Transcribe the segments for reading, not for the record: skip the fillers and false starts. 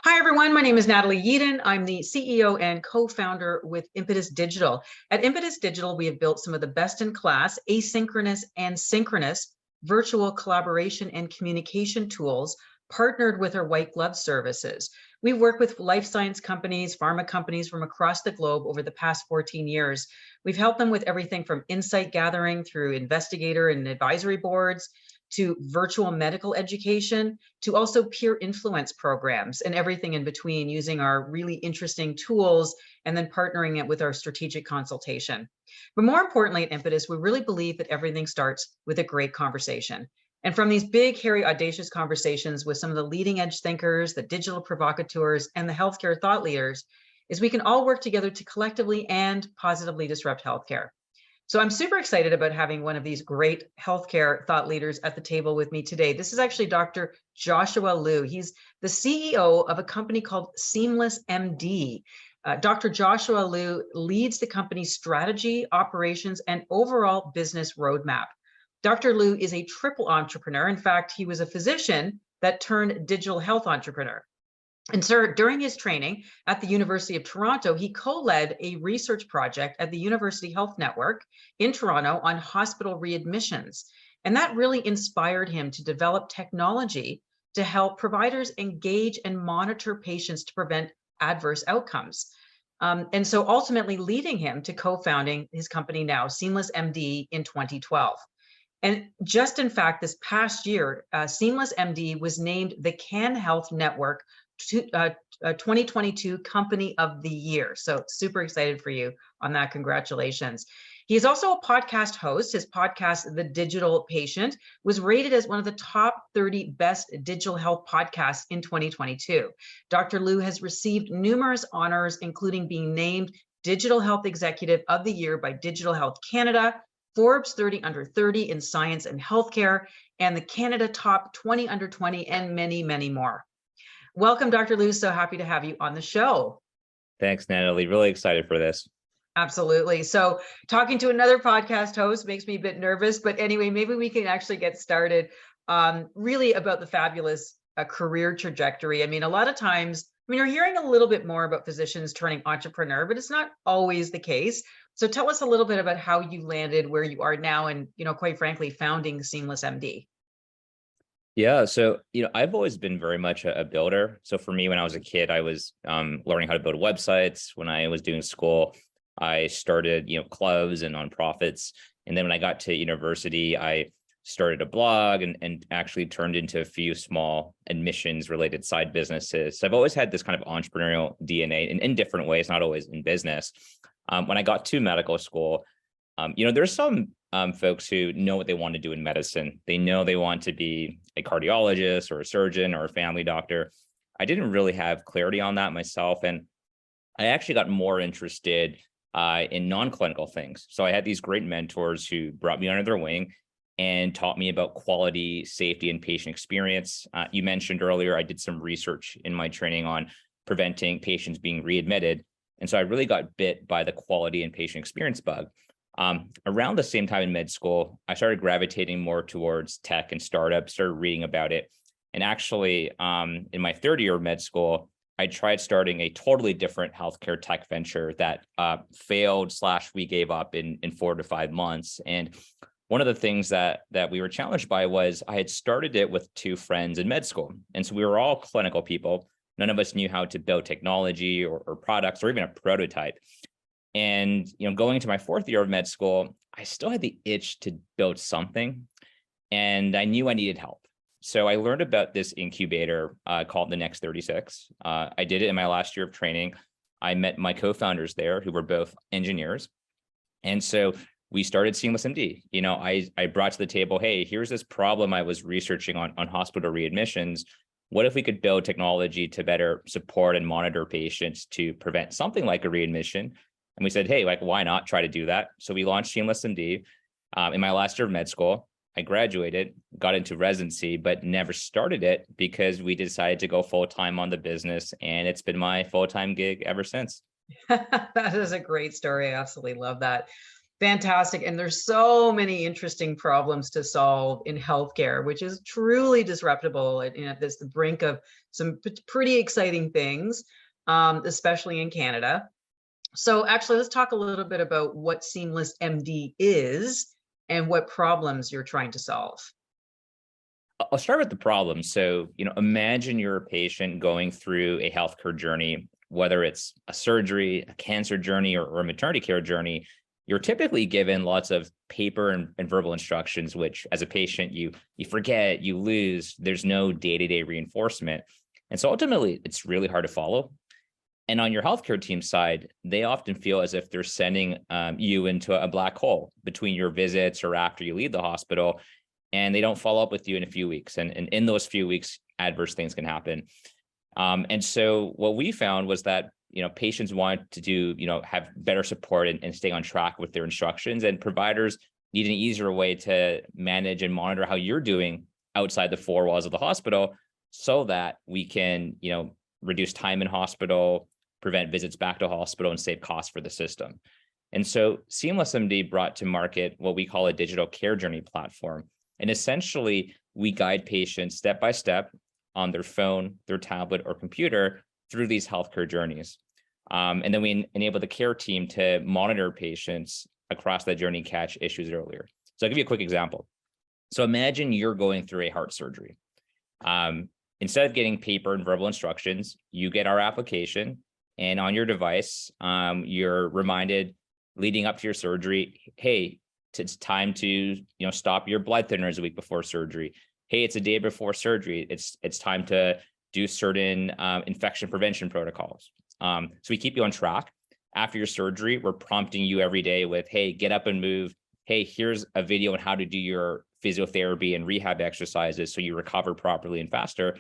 Hi, everyone. My name is Natalie Yeadon. I'm the CEO and co-founder with Impetus Digital. At Impetus Digital, we have built some of the best-in-class asynchronous and synchronous virtual collaboration and communication tools partnered with our white glove services. We work with life science companies, pharma companies from across the globe over the past 14 years. We've helped them with everything from insight gathering through investigator and advisory boards, to virtual medical education, to also peer influence programs and everything in between, using our really interesting tools and then partnering it with our strategic consultation. But more importantly at Impetus, we really believe that everything starts with a great conversation. And from these big, hairy, audacious conversations with some of the leading edge thinkers, the digital provocateurs, and the healthcare thought leaders, is we can all work together to collectively and positively disrupt healthcare. So I'm super excited about having one of these great healthcare thought leaders at the table with me today. This is actually Dr. Joshua Liu. He's the CEO of a company called SeamlessMD. Dr. Joshua Liu leads the company's strategy, operations, and overall business roadmap. Dr. Liu is a triple entrepreneur. In fact, he was a physician that turned digital health entrepreneur. And so during his training at the University of Toronto, he co-led a research project at the University Health Network in Toronto on hospital readmissions. And that really inspired him to develop technology to help providers engage and monitor patients to prevent adverse outcomes. And so ultimately leading him to co-founding his company now, SeamlessMD, in 2012. And just in fact, this past year, SeamlessMD was named the Can Health Network 2022 Company of the Year. So super excited for you on that. Congratulations. He is also a podcast host. His podcast, The Digital Patient, was rated as one of the top 30 best digital health podcasts in 2022. Dr. Liu has received numerous honors, including being named Digital Health Executive of the Year by Digital Health Canada, Forbes 30 Under 30 in Science and Healthcare, and the Canada Top 20 Under 20, and many, many more. Welcome, Dr. Liu. So happy to have you on the show. Thanks, Natalie. Really excited for this. Absolutely. So talking to another podcast host makes me a bit nervous, but anyway, maybe we can actually get started really about the fabulous career trajectory. I mean, a lot of times, you're hearing a little bit more about physicians turning entrepreneur, but it's not always the case. So tell us a little bit about how you landed where you are now and, quite frankly, founding SeamlessMD. Yeah, so I've always been very much a builder. So for me, when I was a kid, I was learning how to build websites. When I was doing school, I started clubs and nonprofits. And then when I got to university, I started a blog and actually turned into a few small admissions related side businesses. So I've always had this kind of entrepreneurial DNA in different ways, not always in business. When I got to medical school, there's some folks who know what they want to do in medicine. They know they want to be a cardiologist or a surgeon or a family doctor. I didn't really have clarity on that myself. And I actually got more interested in non-clinical things. So I had these great mentors who brought me under their wing and taught me about quality, safety, and patient experience. You mentioned earlier, I did some research in my training on preventing patients being readmitted. And so I really got bit by the quality and patient experience bug. Around the same time in med school, I started gravitating more towards tech and startups, started reading about it. And actually, in my third year of med school, I tried starting a totally different healthcare tech venture that failed / we gave up in 4 to 5 months. And one of the things that we were challenged by was I had started it with 2 friends in med school. And so we were all clinical people. None of us knew how to build technology or products or even a prototype. And going into my 4th year of med school, I still had the itch to build something, and I knew I needed help. So I learned about this incubator called the Next 36. I did it in my last year of training. I met my co-founders there, who were both engineers, and so we started SeamlessMD. I brought to the table, hey, here's this problem I was researching on hospital readmissions. What if we could build technology to better support and monitor patients to prevent something like a readmission? And we said, hey, why not try to do that? So we launched SeamlessMD in my last year of med school. I graduated, got into residency, but never started it because we decided to go full-time on the business. And it's been my full-time gig ever since. That is a great story. I absolutely love that. Fantastic. And there's so many interesting problems to solve in healthcare, which is truly disruptable and at this the brink of some pretty exciting things, especially in Canada. So actually, let's talk a little bit about what Seamless MD is and what problems you're trying to solve. I'll start with the problem. So, imagine you're a patient going through a healthcare journey, whether it's a surgery, a cancer journey, or a maternity care journey. You're typically given lots of paper and verbal instructions, which as a patient, you forget, you lose, there's no day-to-day reinforcement. And so ultimately, it's really hard to follow. And on your healthcare team side, they often feel as if they're sending you into a black hole between your visits or after you leave the hospital, and they don't follow up with you in a few weeks. And in those few weeks, adverse things can happen. And so what we found was that, patients want to do, have better support and stay on track with their instructions, and providers need an easier way to manage and monitor how you're doing outside the four walls of the hospital so that we can, reduce time in hospital, prevent visits back to hospital, and save costs for the system. And so SeamlessMD brought to market what we call a digital care journey platform. And essentially, we guide patients step by step on their phone, their tablet, or computer through these healthcare journeys. And then we enable the care team to monitor patients across that journey, catch issues earlier. So I'll give you a quick example. So imagine you're going through a heart surgery. Instead of getting paper and verbal instructions, you get our application, and on your device, you're reminded leading up to your surgery, hey, it's time to stop your blood thinners a week before surgery. Hey, it's a day before surgery. It's time to do certain infection prevention protocols. So we keep you on track. After your surgery, we're prompting you every day with, hey, get up and move. Hey, here's a video on how to do your physiotherapy and rehab exercises so you recover properly and faster.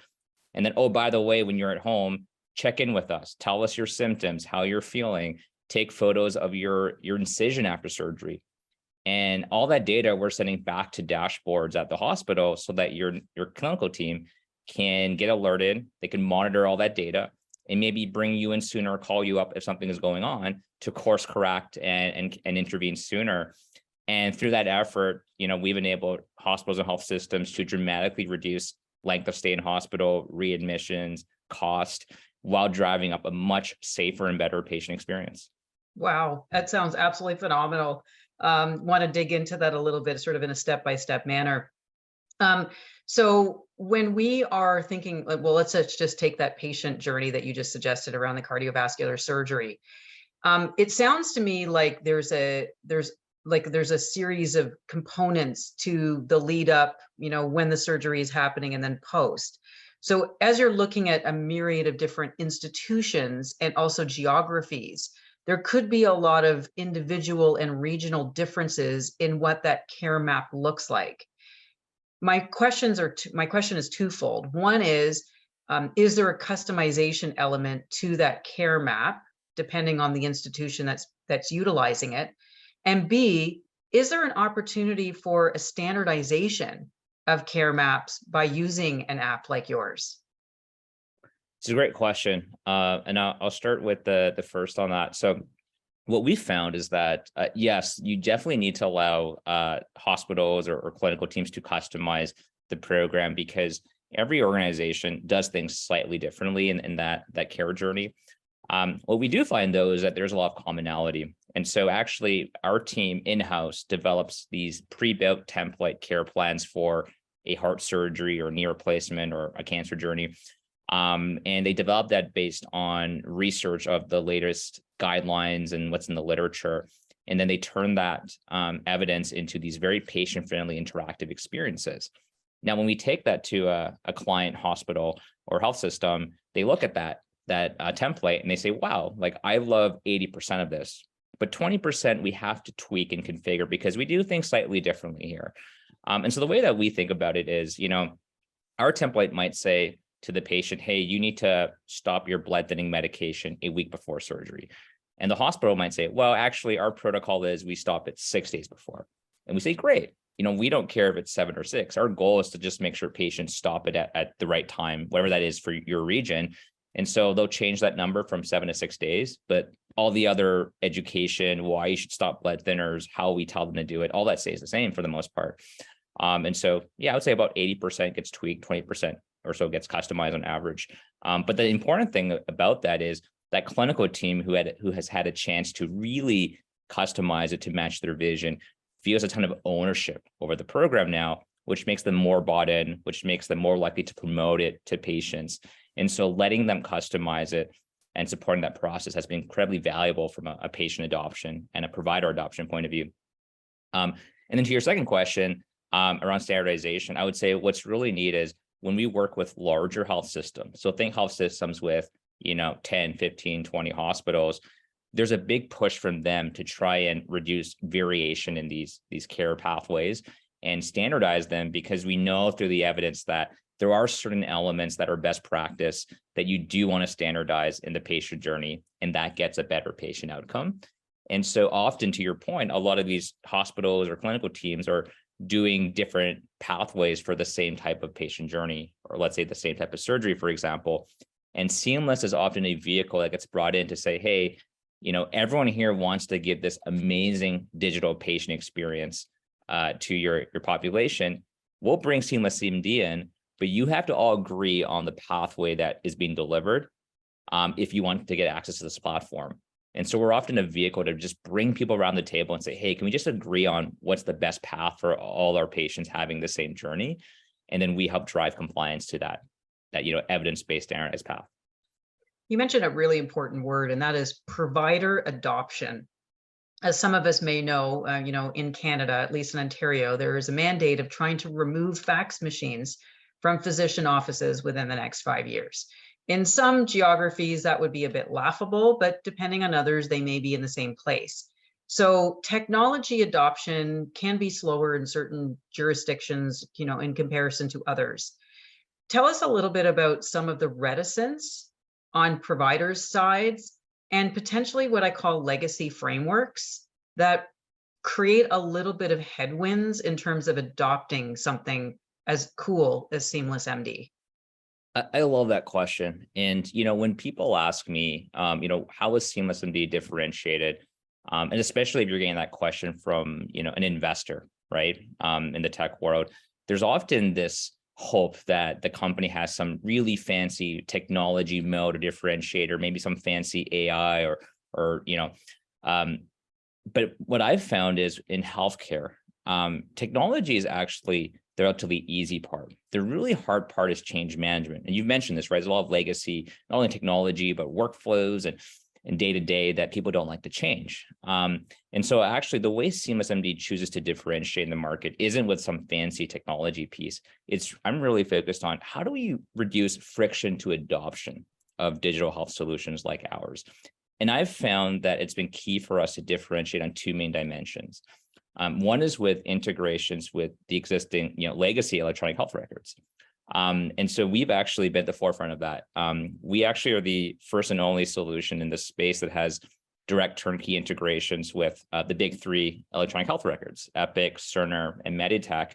And then, oh, by the way, when you're at home, check in with us. Tell us your symptoms, how you're feeling. Take photos of your incision after surgery. And all that data we're sending back to dashboards at the hospital so that your clinical team can get alerted. They can monitor all that data and maybe bring you in sooner or call you up if something is going on to course correct and intervene sooner. And through that effort, we've enabled hospitals and health systems to dramatically reduce length of stay in hospital, readmissions, cost, while driving up a much safer and better patient experience. Wow, that sounds absolutely phenomenal. Want to dig into that a little bit, sort of in a step-by-step manner. So when we are thinking, well, let's just take that patient journey that you just suggested around the cardiovascular surgery. It sounds to me like there's a series of components to the lead up, when the surgery is happening and then post. So as you're looking at a myriad of different institutions and also geographies, there could be a lot of individual and regional differences in what that care map looks like. My question is twofold. One is there a customization element to that care map, depending on the institution that's utilizing it? And B, is there an opportunity for a standardization of care maps by using an app like yours? It's a great question. And I'll start with the first on that. So what we found is that, yes, you definitely need to allow hospitals or clinical teams to customize the program because every organization does things slightly differently in that care journey. What we do find, though, is that there's a lot of commonality. And so actually, our team in-house develops these pre-built template care plans for a heart surgery or knee replacement or a cancer journey. And they develop that based on research of the latest guidelines and what's in the literature. And then they turn that evidence into these very patient-friendly interactive experiences. Now, when we take that to a client hospital or health system, they look at that template and they say, wow, like I love 80% of this, but 20% we have to tweak and configure because we do things slightly differently here. And so the way that we think about it is, our template might say to the patient, hey, you need to stop your blood thinning medication a week before surgery. And the hospital might say, well, actually, our protocol is we stop it 6 days before. And we say, great. We don't care if it's 7 or 6. Our goal is to just make sure patients stop it at the right time, whatever that is for your region. And so they'll change that number from 7 to 6 days, but all the other education, why you should stop blood thinners, how we tell them to do it, all that stays the same for the most part. And so, yeah, I would say about 80% gets tweaked, 20% or so gets customized on average. But the important thing about that is that clinical team who has had a chance to really customize it to match their vision feels a ton of ownership over the program now, which makes them more bought in, which makes them more likely to promote it to patients. And so letting them customize it and supporting that process has been incredibly valuable from a patient adoption and a provider adoption point of view. And then to your second question around standardization, I would say what's really neat is when we work with larger health systems, so think health systems with 10, 15, 20 hospitals, there's a big push from them to try and reduce variation in these care pathways and standardize them, because we know through the evidence that there are certain elements that are best practice that you do want to standardize in the patient journey, and that gets a better patient outcome. And so often, to your point, a lot of these hospitals or clinical teams are doing different pathways for the same type of patient journey, or let's say the same type of surgery, for example. And Seamless is often a vehicle that gets brought in to say, hey, everyone here wants to give this amazing digital patient experience to your population. We'll bring SeamlessMD in, but you have to all agree on the pathway that is being delivered if you want to get access to this platform. And so we're often a vehicle to just bring people around the table and say, hey, can we just agree on what's the best path for all our patients having the same journey? And then we help drive compliance to that evidence-based standardized path. You mentioned a really important word, and that is provider adoption. As some of us may know, in Canada, at least in Ontario, there is a mandate of trying to remove fax machines from physician offices within the next 5 years. In some geographies, that would be a bit laughable, but depending on others, they may be in the same place. So technology adoption can be slower in certain jurisdictions, in comparison to others. Tell us a little bit about some of the reticence on providers' sides and potentially what I call legacy frameworks that create a little bit of headwinds in terms of adopting something as cool as SeamlessMD. I love that question. And, when people ask me, how is SeamlessMD differentiated? And especially if you're getting that question from, an investor, right? In the tech world, there's often this hope that the company has some really fancy technology mode or differentiator, maybe some fancy AI but what I've found is in healthcare, technology is actually the relatively easy part. The really hard part is change management. And you've mentioned this, right? There's a lot of legacy, not only technology, but workflows and day-to-day that people don't like to change. And so actually the way SeamlessMD chooses to differentiate in the market isn't with some fancy technology piece. I'm really focused on how do we reduce friction to adoption of digital health solutions like ours? And I've found that it's been key for us to differentiate on two main dimensions. One is with integrations with the existing, legacy electronic health records. And so we've actually been at the forefront of that. We actually are the first and only solution in this space that has direct turnkey integrations with the big three electronic health records, Epic, Cerner, and Meditech.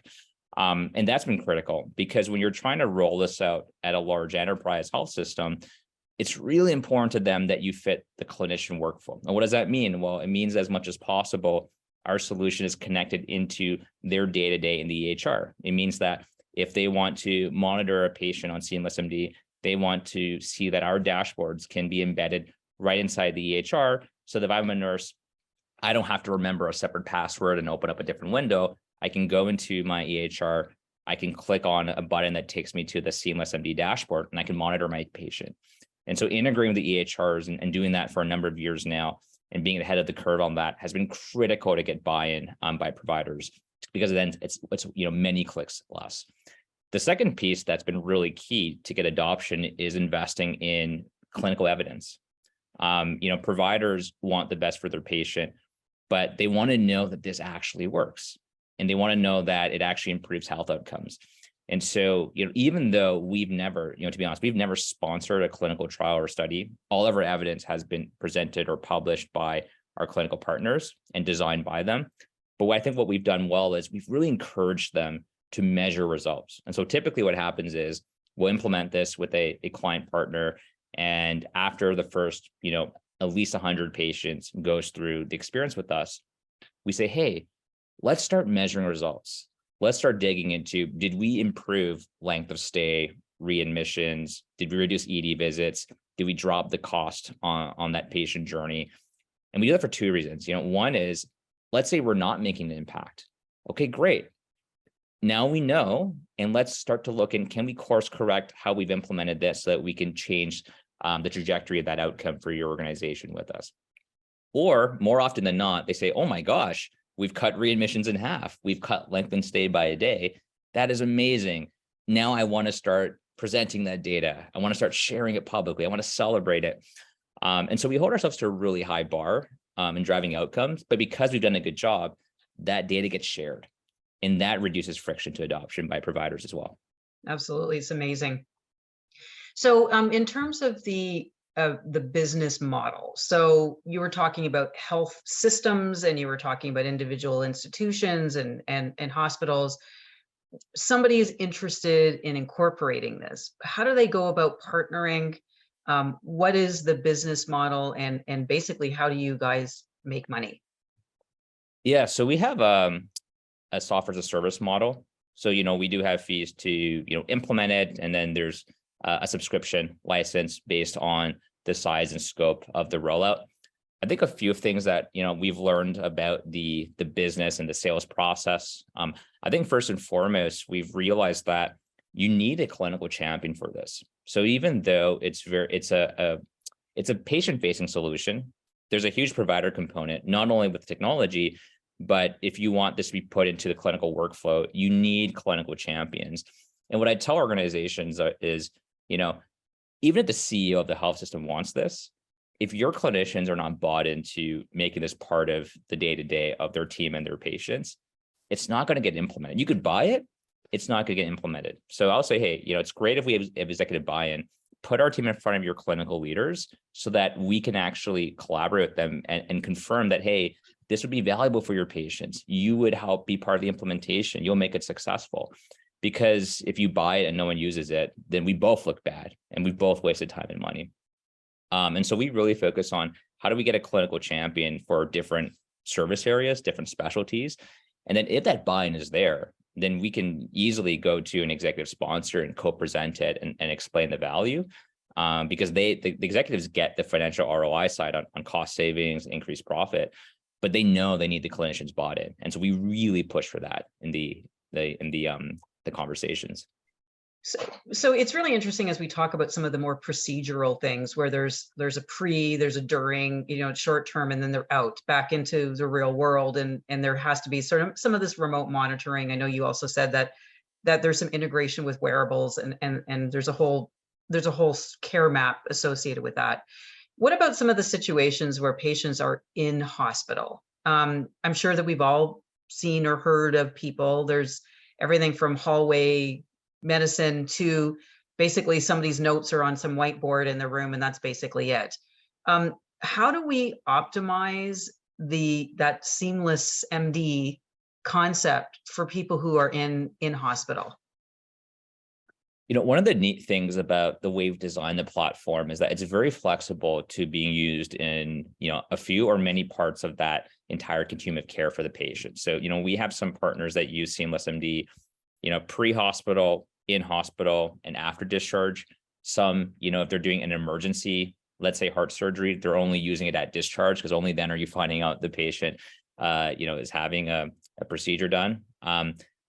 And that's been critical because when you're trying to roll this out at a large enterprise health system, it's really important to them that you fit the clinician workflow. And what does that mean? Well, it means as much as possible, our solution is connected into their day-to-day in the EHR. It means that if they want to monitor a patient on SeamlessMD, they want to see that our dashboards can be embedded right inside the EHR. So that if I'm a nurse, I don't have to remember a separate password and open up a different window. I can go into my EHR, I can click on a button that takes me to the SeamlessMD dashboard, and I can monitor my patient. And so integrating with the EHRs and doing that for a number of years now and being ahead of the curve on that has been critical to get buy-in by providers, because then it's many clicks less. The second piece that's been really key to get adoption is investing in clinical evidence. Providers want the best for their patient, but they want to know that this actually works. And they want to know that it actually improves health outcomes. And so, even though we've never, to be honest, we've never sponsored a clinical trial or study, all of our evidence has been presented or published by our clinical partners and designed by them. But I think what we've done well is we've really encouraged them to measure results. And so typically what happens is we'll implement this with a client partner. And after the first, at least 100 patients goes through the experience with us, we say, hey, let's start measuring results. Let's start digging into, did we improve length of stay, readmissions? Did we reduce ED visits? Did we drop the cost on that patient journey? And we do that for two reasons. One is, let's say we're not making an impact. Okay, great. Now we know, and let's start to look in, can we course correct how we've implemented this so that we can change the trajectory of that outcome for your organization with us? Or more often than not, they say, oh my gosh, we've cut readmissions in half. We've cut length and stay by a day. That is amazing. Now I want to start presenting that data. I want to start sharing it publicly. I want to celebrate it. And so we hold ourselves to a really high bar in driving outcomes, but because we've done a good job, that data gets shared, and that reduces friction to adoption by providers as well. Absolutely. It's amazing. So in terms of the business model, so you were talking about health systems and you were talking about individual institutions and hospitals. Somebody is interested in incorporating this. How do they go about partnering? What is the business model, and basically how do you guys make money? Yeah, so we have a software as a service model. So, we do have fees to, implement it. And then there's a subscription license based on the size and scope of the rollout. I think a few things that, we've learned about the business and the sales process. I think first and foremost, we've realized that you need a clinical champion for this. So even though it's a patient-facing solution, there's a huge provider component, not only with technology, but if you want this to be put into the clinical workflow, you need clinical champions. And what I tell organizations is, even if the CEO of the health system wants this, if your clinicians are not bought into making this part of the day-to-day of their team and their patients, it's not going to get implemented. You could buy it, it's not going to get implemented. So I'll say, hey, it's great if we have executive buy-in. Put our team in front of your clinical leaders so that we can actually collaborate with them and confirm that, hey, this would be valuable for your patients. You would help be part of the implementation. You'll make it successful. Because if you buy it and no one uses it, then we both look bad and we've both wasted time and money. And so we really focus on how do we get a clinical champion for different service areas, different specialties. And then if that buy-in is there, then we can easily go to an executive sponsor and co-present it and explain the value. Because the executives get the financial ROI side on cost savings, increased profit, but they know they need the clinicians bought in. And so we really push for that in the conversations. So it's really interesting as we talk about some of the more procedural things where there's a pre, there's a during, short term, and then they're out back into the real world. And there has to be sort of some of this remote monitoring. I know you also said that there's some integration with wearables and there's a whole care map associated with that. What about some of the situations where patients are in hospital? I'm sure that we've all seen or heard of people. There's everything from hallway medicine to basically somebody's notes are on some whiteboard in the room and that's basically it. How do we optimize that seamless MD concept for people who are in hospital? One of the neat things about the way we've designed the platform is that it's very flexible to being used in, a few or many parts of that entire continuum of care for the patient. So, we have some partners that use SeamlessMD, pre-hospital, in hospital, and after discharge. Some, if they're doing an emergency, let's say heart surgery, they're only using it at discharge because only then are you finding out the patient, is having a procedure done.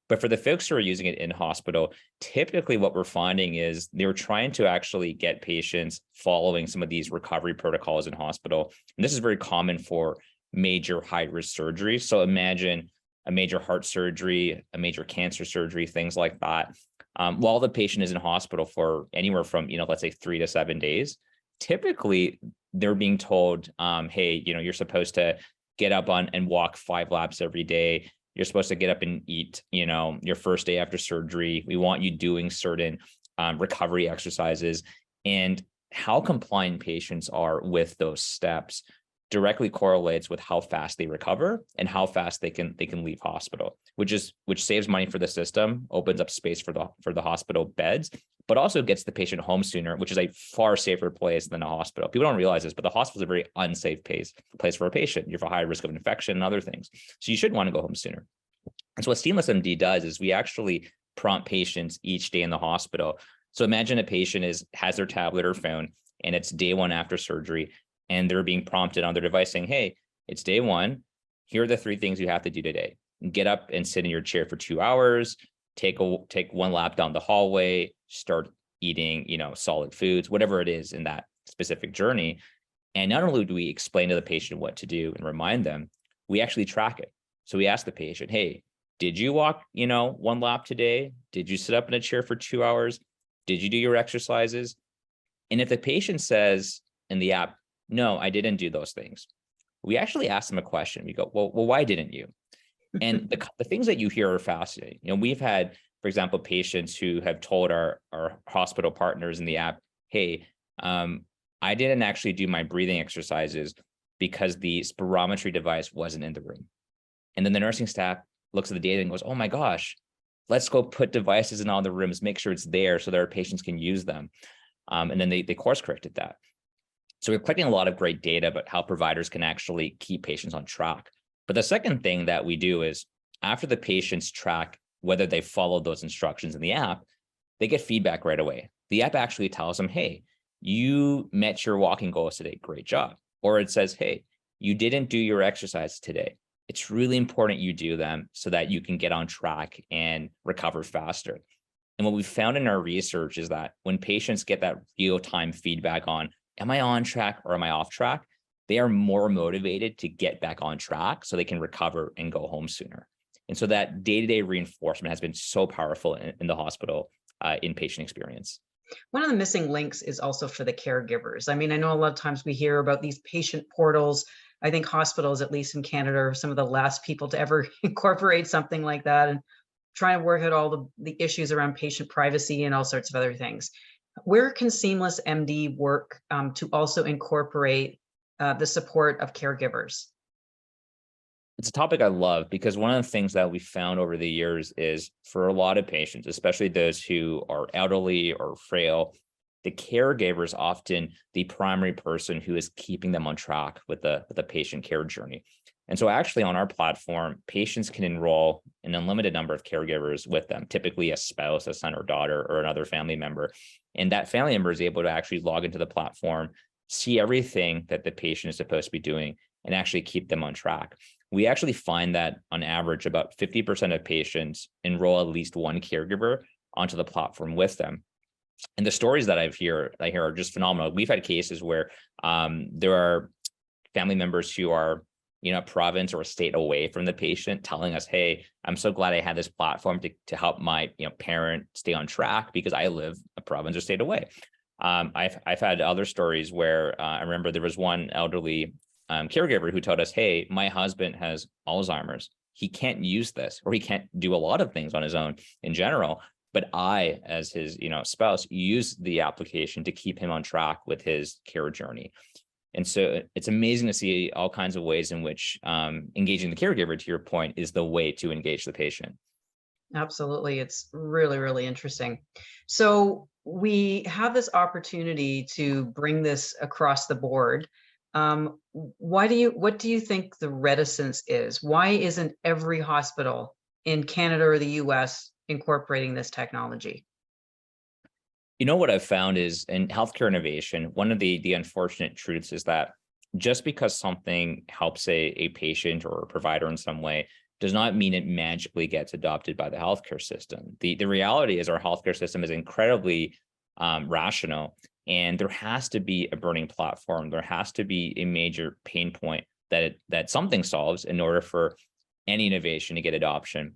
But for the folks who are using it in hospital, typically what we're finding is they're trying to actually get patients following some of these recovery protocols in hospital. And this is very common for major high-risk surgeries. So imagine a major heart surgery, a major cancer surgery, things like that. While the patient is in hospital for anywhere from, let's say 3 to 7 days, typically they're being told, hey, you're supposed to get up on and walk 5 laps every day. You're supposed to get up and eat, your first day after surgery. We want you doing certain recovery exercises. And how compliant patients are with those steps directly correlates with how fast they recover and how fast they can leave hospital, which saves money for the system, opens up space for the hospital beds, but also gets the patient home sooner, which is a far safer place than a hospital. People don't realize this, but the hospital is a very unsafe place for a patient. You have a high risk of infection and other things. So you should want to go home sooner. And so what SeamlessMD does is we actually prompt patients each day in the hospital. So imagine a patient has their tablet or phone, and it's day one after surgery, and they're being prompted on their device saying, hey, it's day one. Here are the 3 things you have to do today. Get up and sit in your chair for 2 hours, take one lap down the hallway, start eating, solid foods, whatever it is in that specific journey. And not only do we explain to the patient what to do and remind them, we actually track it. So we ask the patient, hey, did you walk, 1 lap today? Did you sit up in a chair for 2 hours? Did you do your exercises? And if the patient says in the app, no, I didn't do those things, we actually ask them a question. We go, well, why didn't you? And the things that you hear are fascinating. We've had, for example, patients who have told our hospital partners in the app, hey, I didn't actually do my breathing exercises because the spirometry device wasn't in the room. And then the nursing staff looks at the data and goes, oh my gosh, let's go put devices in all the rooms, make sure it's there so that our patients can use them. And then they course corrected that. So we're collecting a lot of great data about how providers can actually keep patients on track. But the second thing that we do is after the patients track whether they followed those instructions in the app, they get feedback right away. The app actually tells them, hey, you met your walking goals today. Great job. Or it says, hey, you didn't do your exercise today. It's really important you do them so that you can get on track and recover faster. And what we found in our research is that when patients get that real-time feedback on, am I on track or am I off track? They are more motivated to get back on track so they can recover and go home sooner. And so that day-to-day reinforcement has been so powerful in the hospital inpatient experience. One of the missing links is also for the caregivers. I mean, I know a lot of times we hear about these patient portals. I think hospitals, at least in Canada, are some of the last people to ever incorporate something like that and try and work out all the issues around patient privacy and all sorts of other things. Where can SeamlessMD work to also incorporate the support of caregivers? It's a topic I love because one of the things that we found over the years is for a lot of patients, especially those who are elderly or frail, the caregiver is often the primary person who is keeping them on track with the patient care journey. And so actually on our platform, patients can enroll an unlimited number of caregivers with them, typically a spouse, a son or daughter, or another family member. And that family member is able to actually log into the platform, see everything that the patient is supposed to be doing, and actually keep them on track. We actually find that on average, about 50% of patients enroll at least one caregiver onto the platform with them. And the stories that I hear are just phenomenal. We've had cases where there are family members who are a province or a state away from the patient telling us, hey, I'm so glad I had this platform to help my parent stay on track because I live a province or state away. I've had other stories where I remember there was one elderly caregiver who told us, hey, my husband has Alzheimer's. He can't use this, or he can't do a lot of things on his own in general. But I, as his spouse, use the application to keep him on track with his care journey. And so it's amazing to see all kinds of ways in which engaging the caregiver, to your point, is the way to engage the patient. Absolutely. It's really, really interesting. So we have this opportunity to bring this across the board. What do you think the reticence is? Why isn't every hospital in Canada or the US incorporating this technology? What I've found is in healthcare innovation, one of the unfortunate truths is that just because something helps a patient or a provider in some way does not mean it magically gets adopted by the healthcare system. The reality is our healthcare system is incredibly rational, and there has to be a burning platform. There has to be a major pain point that something solves in order for any innovation to get adoption.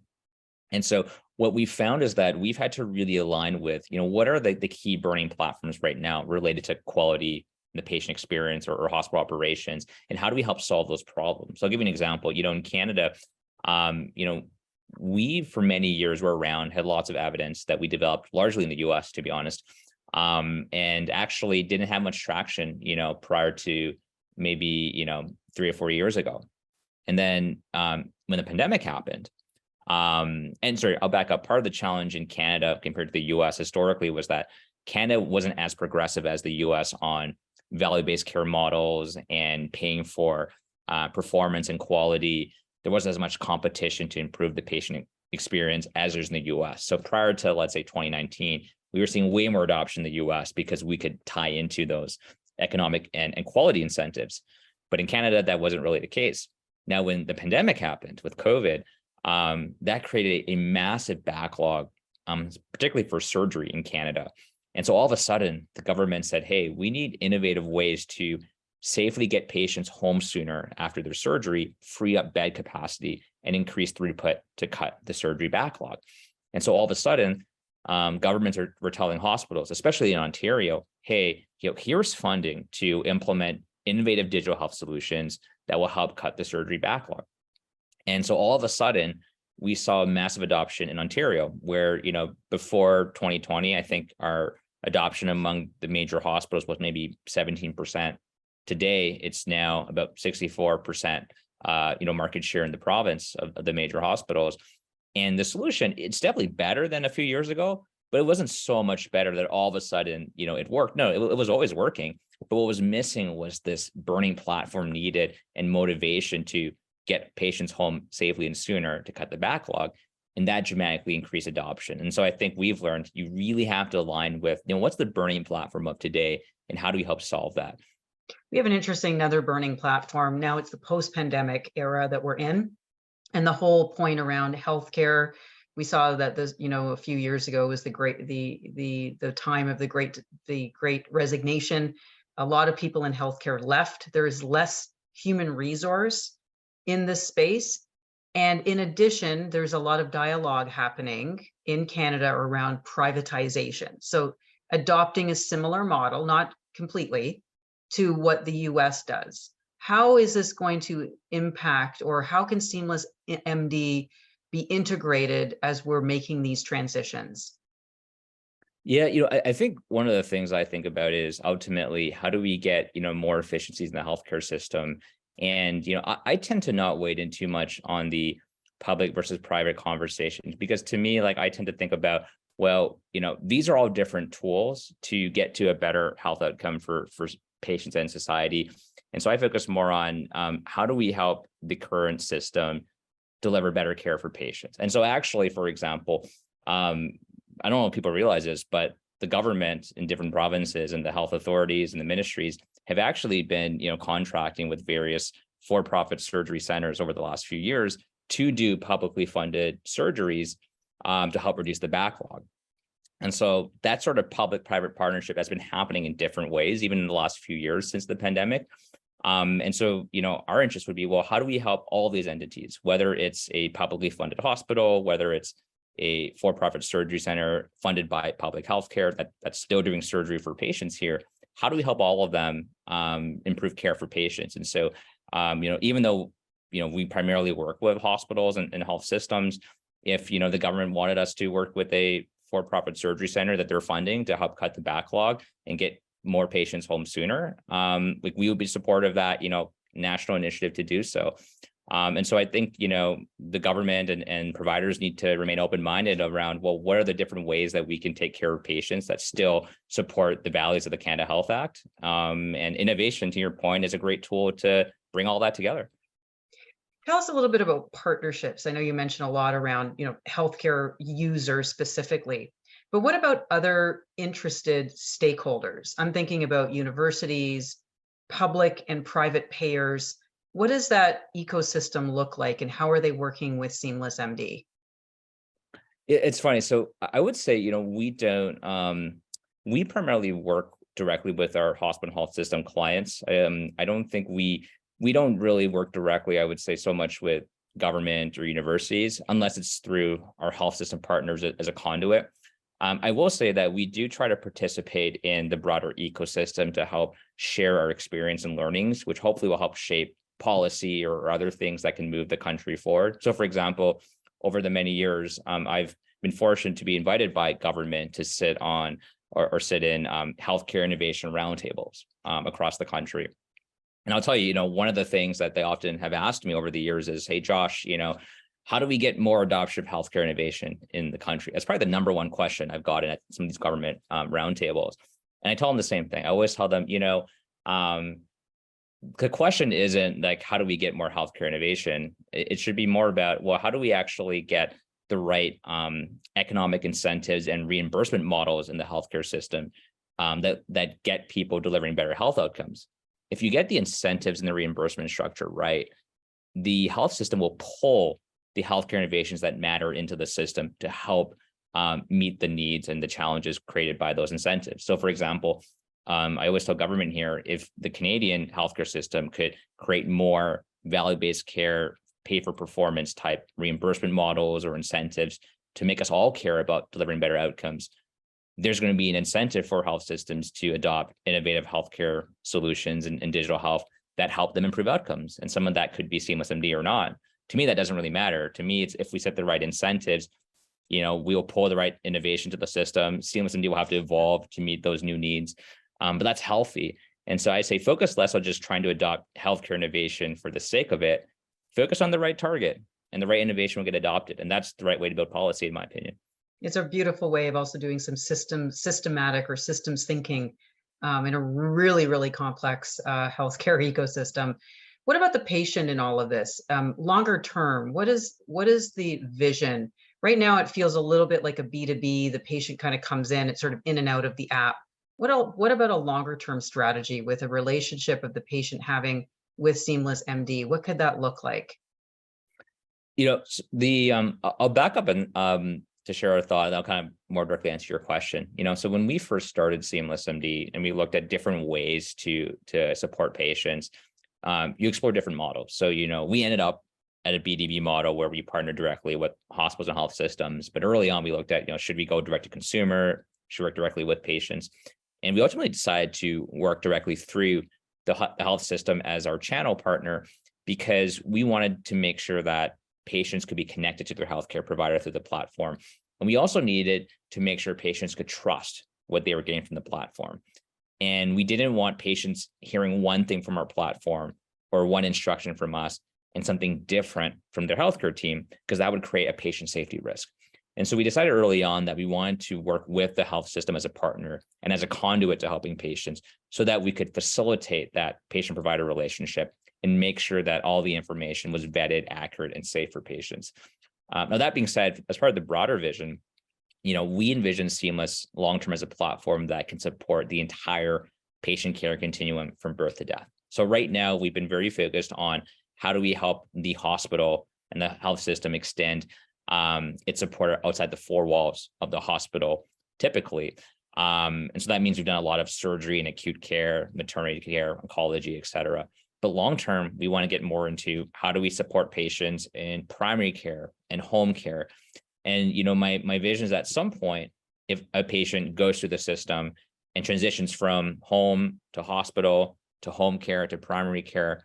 And so what we've found is that we've had to really align with, what are the key burning platforms right now related to quality, the patient experience or hospital operations, and how do we help solve those problems? So I'll give you an example. In Canada, we for many years were around, had lots of evidence that we developed largely in the US, to be honest, and actually didn't have much traction, prior to maybe, 3 or 4 years ago. And then when the pandemic happened, And sorry, I'll back up. Part of the challenge in Canada compared to the US historically was that Canada wasn't as progressive as the US on value-based care models and paying for performance and quality. There wasn't as much competition to improve the patient experience as there's in the US. So prior to, let's say, 2019, we were seeing way more adoption in the US because we could tie into those economic and quality incentives. But in Canada, that wasn't really the case. Now, when the pandemic happened with COVID, that created a massive backlog, particularly for surgery in Canada. And so all of a sudden, the government said, hey, we need innovative ways to safely get patients home sooner after their surgery, free up bed capacity, and increase throughput to cut the surgery backlog. And so all of a sudden, governments were telling hospitals, especially in Ontario, hey, here's funding to implement innovative digital health solutions that will help cut the surgery backlog. And so all of a sudden, we saw massive adoption in Ontario, where, before 2020, I think our adoption among the major hospitals was maybe 17%. Today, it's now about 64%, market share in the province of the major hospitals. And the solution, it's definitely better than a few years ago, but it wasn't so much better that all of a sudden, it worked. No, it was always working. But what was missing was this burning platform needed and motivation to get patients home safely and sooner to cut the backlog. And that dramatically increased adoption. And so I think we've learned you really have to align with, what's the burning platform of today and how do we help solve that? We have an interesting another burning platform. Now it's the post-pandemic era that we're in. And the whole point around healthcare, we saw that this, a few years ago was the time of the great resignation. A lot of people in healthcare left. There is less human resource in this space. And in addition, there's a lot of dialogue happening in Canada around privatization. So adopting a similar model, not completely, to what the US does. How is this going to impact, or how can SeamlessMD be integrated as we're making these transitions? Yeah, I think one of the things I think about is ultimately, how do we get, more efficiencies in the healthcare system? And, I tend to not wade in too much on the public versus private conversations, because to me, I tend to think about, well, these are all different tools to get to a better health outcome for patients and society. And so I focus more on how do we help the current system deliver better care for patients? And so actually, for example, I don't know if people realize this, but the government in different provinces and the health authorities and the ministries have actually been, contracting with various for-profit surgery centers over the last few years to do publicly funded surgeries to help reduce the backlog. And so that sort of public-private partnership has been happening in different ways, even in the last few years since the pandemic. And so, our interest would be, well, how do we help all these entities, whether it's a publicly funded hospital, whether it's a for-profit surgery center funded by public healthcare that's still doing surgery for patients here? How do we help all of them improve care for patients? And so, even though, we primarily work with hospitals and health systems, if, the government wanted us to work with a for-profit surgery center that they're funding to help cut the backlog and get more patients home sooner, we would be supportive of that, national initiative to do so. And so I think, the government and providers need to remain open-minded around, well, what are the different ways that we can take care of patients that still support the values of the Canada Health Act? And innovation, to your point, is a great tool to bring all that together. Tell us a little bit about partnerships. I know you mentioned a lot around, healthcare users specifically, but what about other interested stakeholders? I'm thinking about universities, public and private payers. What does that ecosystem look like, and how are they working with SeamlessMD? It's funny. So I would say, we don't, we primarily work directly with our hospital health system clients. I don't think we don't really work directly, I would say, so much with government or universities, unless it's through our health system partners as a conduit. I will say that we do try to participate in the broader ecosystem to help share our experience and learnings, which hopefully will help shape policy or other things that can move the country forward. So, for example, over the many years, I've been fortunate to be invited by government to sit on or sit in healthcare innovation roundtables across the country. And I'll tell you, one of the things that they often have asked me over the years is, hey, Josh, how do we get more adoption of healthcare innovation in the country? That's probably the number one question I've gotten at some of these government roundtables. And I tell them the same thing. I always tell them, the question isn't like, how do we get more healthcare innovation? It should be more about, well, how do we actually get the right economic incentives and reimbursement models in the healthcare system that get people delivering better health outcomes? If you get the incentives and the reimbursement structure right, the health system will pull the healthcare innovations that matter into the system to help meet the needs and the challenges created by those incentives. So, for example, I always tell government here, if the Canadian healthcare system could create more value-based care, pay for performance type reimbursement models or incentives to make us all care about delivering better outcomes, there's going to be an incentive for health systems to adopt innovative healthcare solutions and digital health that help them improve outcomes. And some of that could be SeamlessMD or not. To me, that doesn't really matter. To me, it's if we set the right incentives, we'll pull the right innovation to the system. SeamlessMD will have to evolve to meet those new needs. But that's healthy. And so I say focus less on just trying to adopt healthcare innovation for the sake of it. Focus on the right target, and the right innovation will get adopted. And that's the right way to build policy, in my opinion. It's a beautiful way of also doing some systematic or systems thinking in a really, really complex healthcare ecosystem. What about the patient in all of this? Longer term, what is the vision? Right now, it feels a little bit like a B2B. The patient kind of comes in, it's sort of in and out of the app. What about a longer term strategy with a relationship of the patient having with SeamlessMD? What could that look like? I'll back up and to share our thought, and I'll kind of more directly answer your question. So when we first started SeamlessMD and we looked at different ways to support patients, you explore different models. So, we ended up at a B2B model where we partner directly with hospitals and health systems. But early on, we looked at, should we go direct to consumer? Should we work directly with patients? And we ultimately decided to work directly through the health system as our channel partner, because we wanted to make sure that patients could be connected to their healthcare provider through the platform. And we also needed to make sure patients could trust what they were getting from the platform. And we didn't want patients hearing one thing from our platform or one instruction from us and something different from their healthcare team, because that would create a patient safety risk. And so we decided early on that we wanted to work with the health system as a partner and as a conduit to helping patients so that we could facilitate that patient-provider relationship and make sure that all the information was vetted, accurate, and safe for patients. Now, that being said, as part of the broader vision, we envision Seamless long-term as a platform that can support the entire patient care continuum from birth to death. So right now, we've been very focused on how do we help the hospital and the health system extend its support outside the four walls of the hospital, typically. And so that means we've done a lot of surgery and acute care, maternity care, oncology, et cetera. But long-term, we want to get more into how do we support patients in primary care and home care. And, my vision is at some point, if a patient goes through the system and transitions from home to hospital to home care to primary care,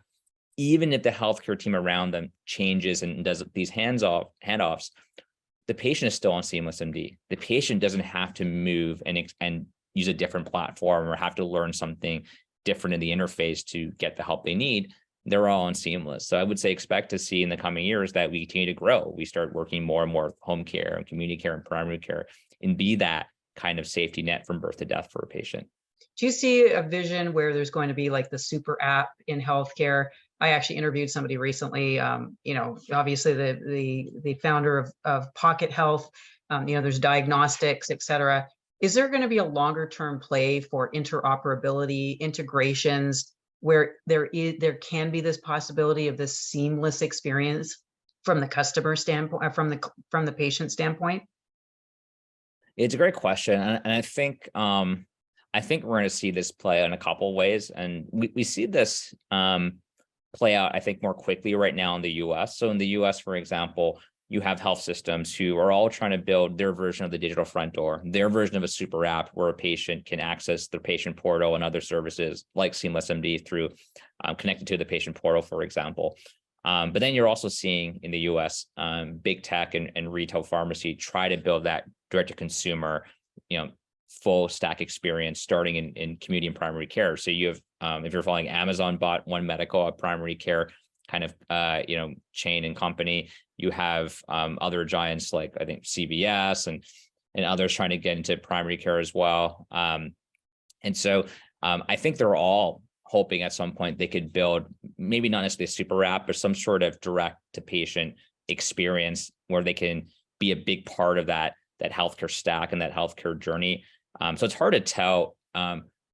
even if the healthcare team around them changes and does these handoffs, the patient is still on SeamlessMD. The patient doesn't have to move and use a different platform or have to learn something different in the interface to get the help they need. They're all on Seamless. So I would say expect to see in the coming years that we continue to grow. We start working more and more with home care and community care and primary care and be that kind of safety net from birth to death for a patient. Do you see a vision where there's going to be like the super app in healthcare? I actually interviewed somebody recently, obviously the founder of Pocket Health, there's diagnostics, et cetera. Is there going to be a longer term play for interoperability, integrations, where there can be this possibility of this seamless experience from the customer standpoint, from the patient standpoint? It's a great question. And I think we're going to see this play in a couple of ways. And we see this play out, I think, more quickly right now in the US. So in the US, for example, you have health systems who are all trying to build their version of the digital front door, their version of a super app where a patient can access the patient portal and other services like SeamlessMD through connected to the patient portal, for example. But then you're also seeing in the US, big tech and retail pharmacy try to build that direct to consumer, full stack experience starting in community and primary care. So you have, if you're following Amazon bought One Medical, a primary care kind of, chain and company. You have other giants like I think CVS and others trying to get into primary care as well. And so I think they're all hoping at some point they could build maybe not necessarily a super app, but some sort of direct to patient experience where they can be a big part of that healthcare stack and that healthcare journey. So it's hard to tell.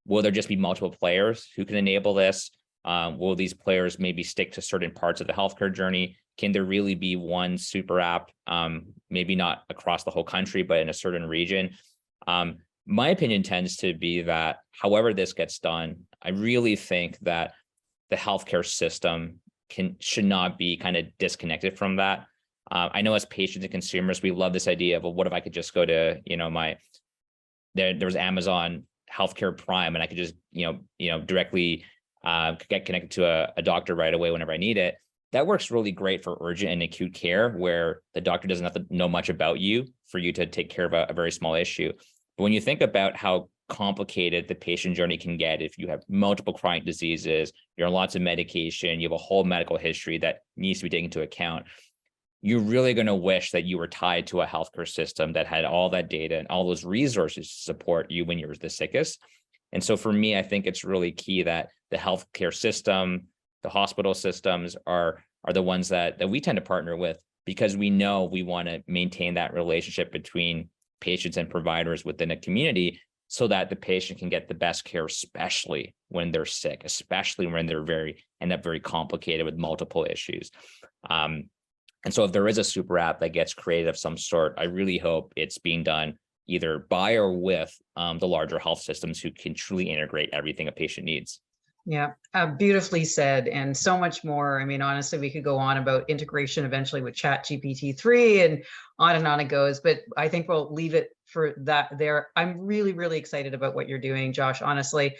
Will there just be multiple players who can enable this? Will these players maybe stick to certain parts of the healthcare journey? Can there really be one super app, maybe not across the whole country, but in a certain region? My opinion tends to be that however this gets done, I really think that the healthcare system should not be kind of disconnected from that. I know as patients and consumers, we love this idea of, well, what if I could just go to, there's Amazon Healthcare Prime and I could just, directly get connected to a doctor right away whenever I need it. That works really great for urgent and acute care where the doctor doesn't have to know much about you for you to take care of a very small issue. But when you think about how complicated the patient journey can get, if you have multiple chronic diseases, you're on lots of medication, you have a whole medical history that needs to be taken into account, you're really going to wish that you were tied to a healthcare system that had all that data and all those resources to support you when you're the sickest. And so for me, I think it's really key that the healthcare system, the hospital systems are the ones that we tend to partner with because we know we want to maintain that relationship between patients and providers within a community so that the patient can get the best care, especially when they're sick, especially when they're end up very complicated with multiple issues. And so if there is a super app that gets created of some sort, I really hope it's being done either by or with the larger health systems who can truly integrate everything a patient needs. Yeah, beautifully said, and so much more. I mean, honestly, we could go on about integration eventually with ChatGPT-3 and on it goes, but I think we'll leave it for that there. I'm really, really excited about what you're doing, Josh. Honestly,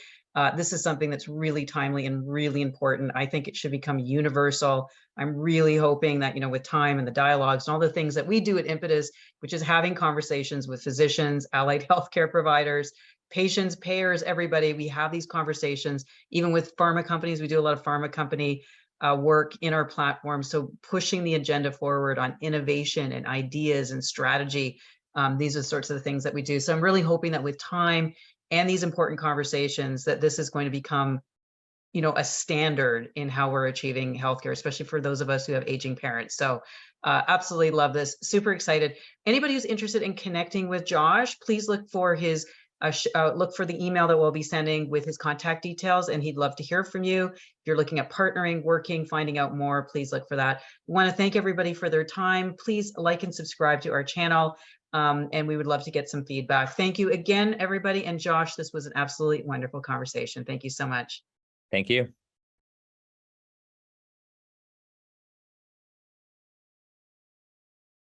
this is something that's really timely and really important. I think it should become universal. I'm really hoping that, with time and the dialogues and all the things that we do at Impetus, which is having conversations with physicians, allied healthcare providers, patients, payers, everybody, we have these conversations, even with pharma companies. We do a lot of pharma company work in our platform. So pushing the agenda forward on innovation and ideas and strategy. These are the sorts of the things that we do. So I'm really hoping that with time and these important conversations that this is going to become, a standard in how we're achieving healthcare, especially for those of us who have aging parents. So absolutely love this. Super excited. Anybody who's interested in connecting with Josh, please look for his look for the email that we'll be sending with his contact details, and he'd love to hear from you. If you're looking at partnering, working, finding out more, please look for that. We want to thank everybody for their time. Please like and subscribe to our channel, and we would love to get some feedback. Thank you again, everybody. And Josh, this was an absolutely wonderful conversation. Thank you so much. Thank you.